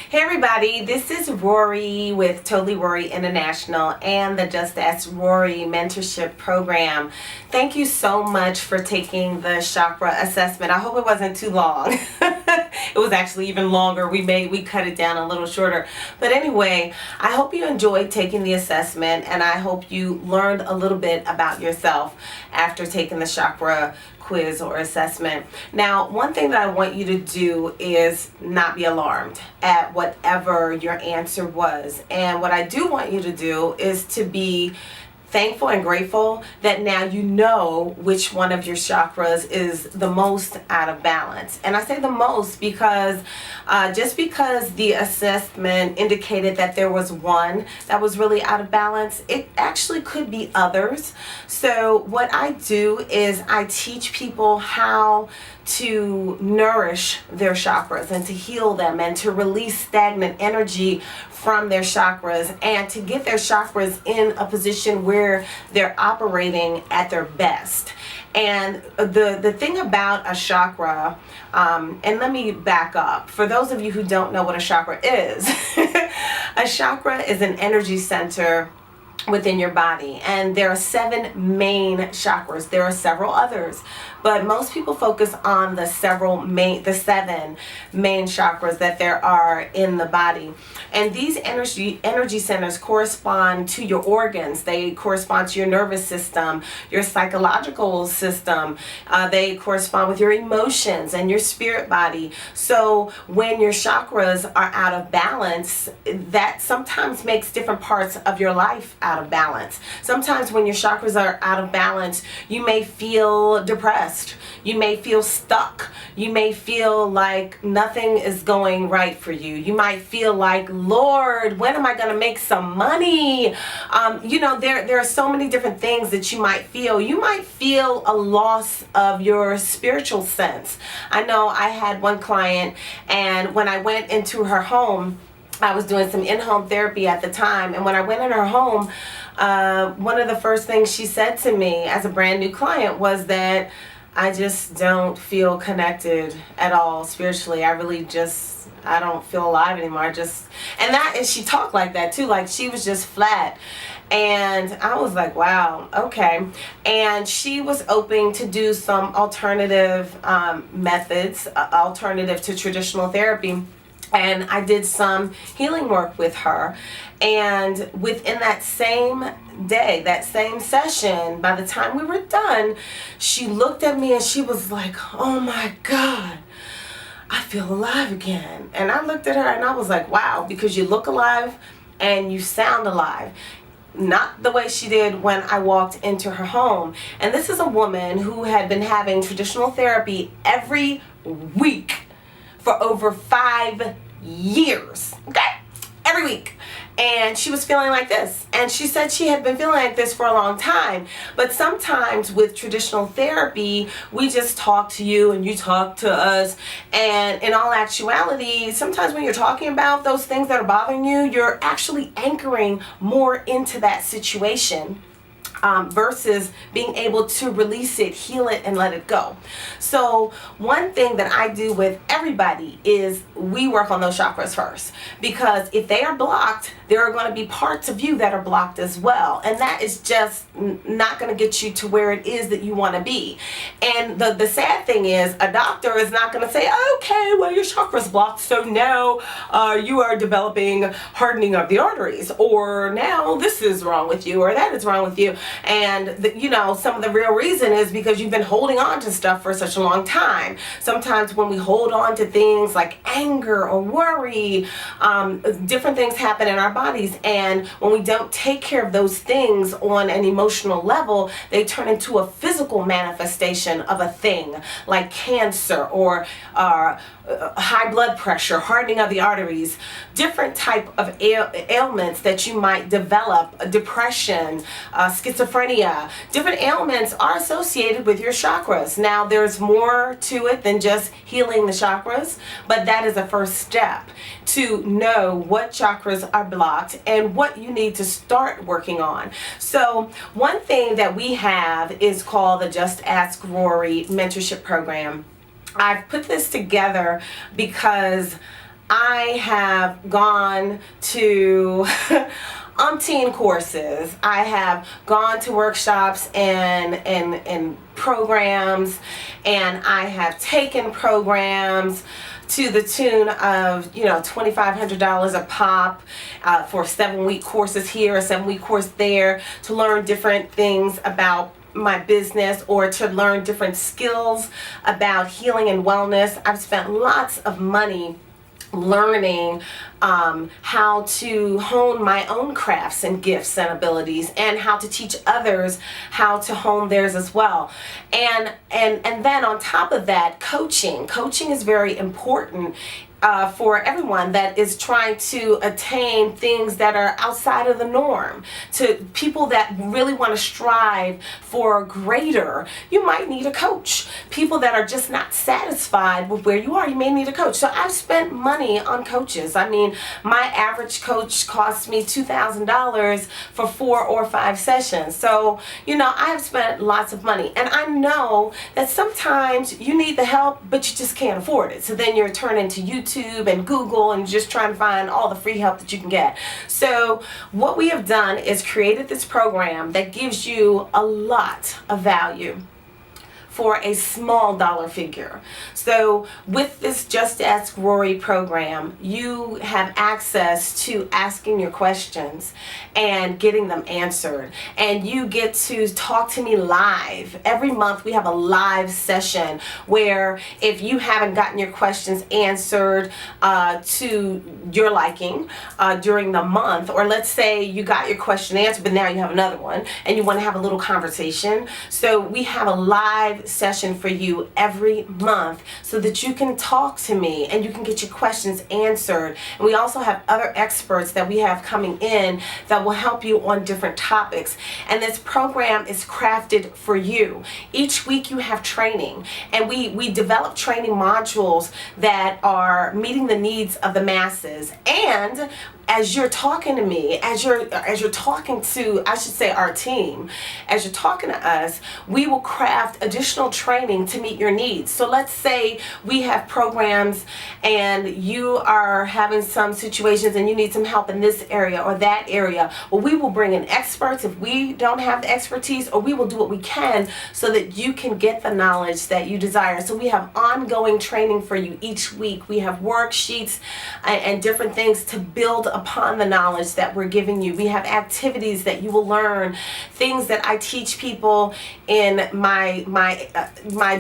Hey everybody, this is Rorree with Totally Rorree International and the Just Ask Rory Mentorship Program. Thank you so much for taking the chakra assessment. I hope it wasn't too long. It was actually even longer. We cut it down a little shorter. But anyway, I hope you enjoyed taking the assessment and I hope you learned a little bit about yourself after taking the chakra quiz or assessment. Now, one thing that I want you to do is not be alarmed at whatever your answer was. And what I do want you to do is to be thankful and grateful that now you know which one of your chakras is the most out of balance. And I say the most because just because the assessment indicated that there was one that was really out of balance, it actually could be others. So what I do is I teach people how to nourish their chakras and to heal them and to release stagnant energy from their chakras and to get their chakras in a position where they're operating at their best. And the thing about a chakra, and let me back up. For those of you who don't know what a chakra is, a chakra is an energy center within your body, and there are 7 main chakras. There are several others, but most people focus on the 7 main chakras that there are in the body. And these energy centers correspond to your organs. They correspond to your nervous system, your psychological system. They correspond with your emotions and your spirit body. So when your chakras are out of balance, that sometimes makes different parts of your life out of balance. Sometimes when your chakras are out of balance, you may feel depressed. You may feel stuck. You may feel like nothing is going right for you. You might feel like, Lord, when am I going to make some money? There are so many different things that you might feel. You might feel a loss of your spiritual sense. I know I had one client, and when I went into her home, I was doing some in-home therapy at the time, and when I went in her home, one of the first things she said to me as a brand new client was that I just don't feel connected at all spiritually. I don't feel alive anymore. And she talked like that too, like she was just flat. And I was like, wow, okay. And she was open to do some alternative methods, alternative to traditional therapy. And I did some healing work with her. And within that same day, that same session, by the time we were done, she looked at me and she was like, oh my God, I feel alive again. And I looked at her and I was like, wow, because you look alive and you sound alive. Not the way she did when I walked into her home. And this is a woman who had been having traditional therapy every week for over 5 years, okay? Every week. And she was feeling like this. And she said she had been feeling like this for a long time. But sometimes with traditional therapy, we just talk to you and you talk to us. And in all actuality, sometimes when you're talking about those things that are bothering you, you're actually anchoring more into that situation. Versus being able to release it, heal it, and let it go. So one thing that I do with everybody is we work on those chakras first, because if they are blocked, there are going to be parts of you that are blocked as well, and that is just not going to get you to where it is that you want to be. And the sad thing is, a doctor is not going to say, okay, well, your chakra's blocked, so now you are developing hardening of the arteries, or now this is wrong with you, or that is wrong with you. And some of the real reason is because you've been holding on to stuff for such a long time. Sometimes when we hold on to things like anger or worry, different things happen in our bodies, and when we don't take care of those things on an emotional level, they turn into a physical manifestation of a thing like cancer or high blood pressure, hardening of the arteries, different type of ailments that you might develop, depression, schizophrenia. Different ailments are associated with your chakras. Now, there's more to it than just healing the chakras, but that is a first step to know what chakras are blocked and what you need to start working on. So one thing that we have is called the Just Ask Rory Mentorship Program. I've put this together because I have gone to umpteen courses. I have gone to workshops and programs, and I have taken programs to the tune of $2,500 a pop for 7-week courses here, a 7-week course there, to learn different things about my business or to learn different skills about healing and wellness. I've spent lots of money learning how to hone my own crafts and gifts and abilities, and how to teach others how to hone theirs as well. And then on top of that, coaching is very important for everyone that is trying to attain things that are outside of the norm. To people that really want to strive for greater, you might need a coach. People that are just not satisfied with where you are, you may need a coach. So I've spent money on coaches. I mean, my average coach costs me $2,000 for 4 or 5 sessions. So, I have spent lots of money. And I know that sometimes you need the help, but you just can't afford it. So then you're turning to YouTube and Google and just trying to find all the free help that you can get. So what we have done is created this program that gives you a lot of value for a small dollar figure. So with this Just Ask Rory program, you have access to asking your questions and getting them answered. And you get to talk to me live. Every month we have a live session where if you haven't gotten your questions answered to your liking during the month, or let's say you got your question answered but now you have another one and you want to have a little conversation, so we have a live session for you every month so that you can talk to me and you can get your questions answered. And we also have other experts that we have coming in that will help you on different topics. And this program is crafted for you. Each week you have training, and we develop training modules that are meeting the needs of the masses. And as you're talking to me, as you're talking to, I should say, our team, as you're talking to us, we will craft additional training to meet your needs. So let's say we have programs and you are having some situations and you need some help in this area or that area. Well, we will bring in experts if we don't have the expertise, or we will do what we can so that you can get the knowledge that you desire. So we have ongoing training for you each week. We have worksheets and different things to build upon the knowledge that we're giving you. We have activities that you will learn, things that I teach people in my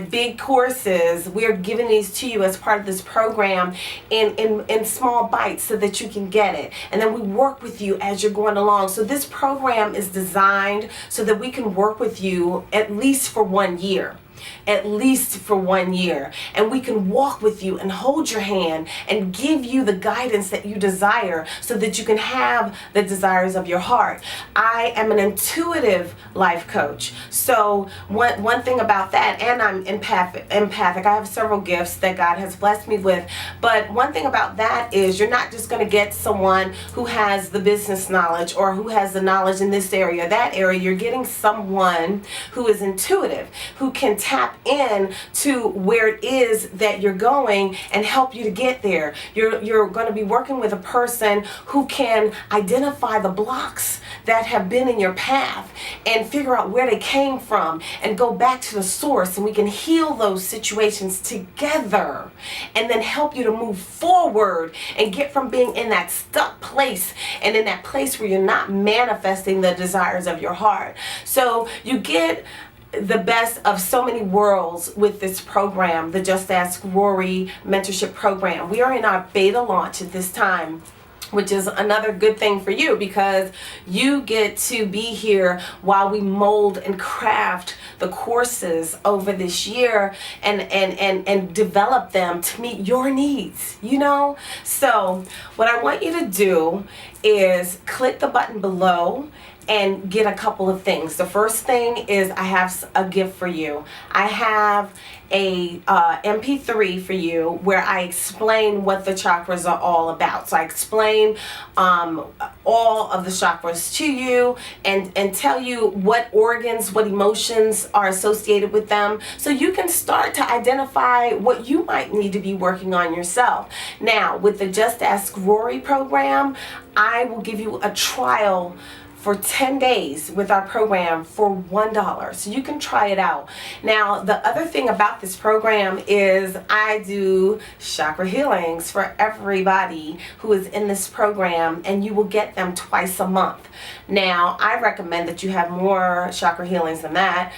big courses. We're giving these to you as part of this program in small bites so that you can get it. And then we work with you as you're going along. So this program is designed so that we can work with you at least for 1 year. At least for 1 year, and we can walk with you and hold your hand and give you the guidance that you desire so that you can have the desires of your heart. I am an intuitive life coach. So one thing about that, and I'm empathic. I have several gifts that God has blessed me with, but one thing about that is you're not just going to get someone who has the business knowledge or who has the knowledge in this area, that area. You're getting someone who is intuitive, who can tap in to where it is that you're going and help you to get there. You're going to be working with a person who can identify the blocks that have been in your path and figure out where they came from and go back to the source, and we can heal those situations together and then help you to move forward and get from being in that stuck place and in that place where you're not manifesting the desires of your heart. So you get the best of so many worlds with this program, the Just Ask Rory Mentorship Program. We are in our beta launch at this time, which is another good thing for you because you get to be here while we mold and craft the courses over this year and develop them to meet your needs, So what I want you to do is click the button below and get a couple of things. The first thing is I have a gift for you. I have a MP3 for you where I explain what the chakras are all about. So I explain all of the chakras to you and tell you what organs, what emotions are associated with them, so you can start to identify what you might need to be working on yourself. Now, with the Just Ask Rory program, I will give you a trial for 10 days with our program for $1. So you can try it out. Now, the other thing about this program is I do chakra healings for everybody who is in this program, and you will get them twice a month. Now, I recommend that you have more chakra healings than that.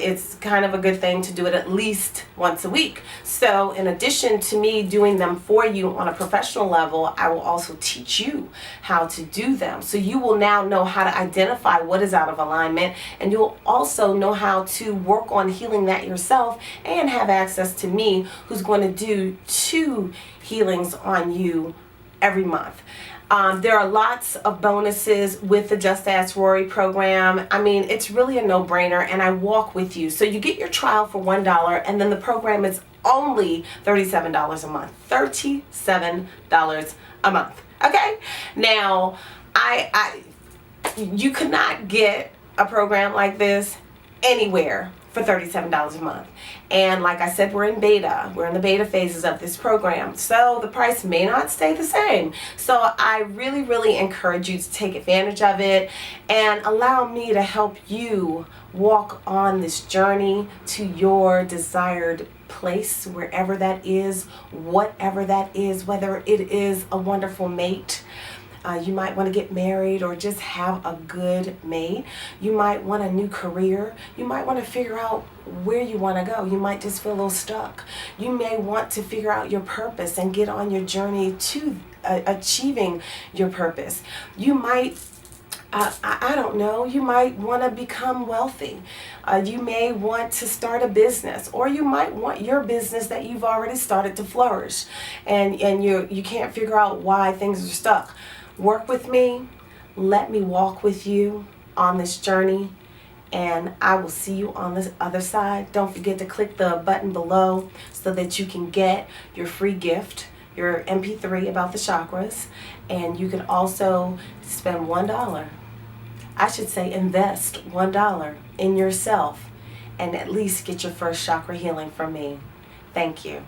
It's kind of a good thing to do it at least once a week. So in addition to me doing them for you on a professional level, I will also teach you how to do them. So you will now know how to identify what is out of alignment, and you'll also know how to work on healing that yourself and have access to me, who's going to do 2 healings on you every month. There are lots of bonuses with the Just Ask Rory program. I mean, it's really a no-brainer, and I walk with you. So you get your trial for $1, and then the program is only $37 a month. $37 a month. Okay? Now, you could not get a program like this anywhere for $37 a month. And like I said, we're in beta. We're in the beta phases of this program. So the price may not stay the same. So I really, really encourage you to take advantage of it and allow me to help you walk on this journey to your desired place, wherever that is, whatever that is, whether it is a wonderful mate. You might want to get married or just have a good mate. You might want a new career. You might want to figure out where you want to go. You might just feel a little stuck. You may want to figure out your purpose and get on your journey to achieving your purpose. You might I don't know, you might want to become wealthy. You may want to start a business, or you might want your business that you've already started to flourish, and you can't figure out why things are stuck. Work with me. Let me walk with you on this journey, and I will see you on this other side. Don't forget to click the button below so that you can get your free gift, your MP3 about the chakras, and you can also spend $1. I should say invest $1 in yourself and at least get your first chakra healing from me. Thank you.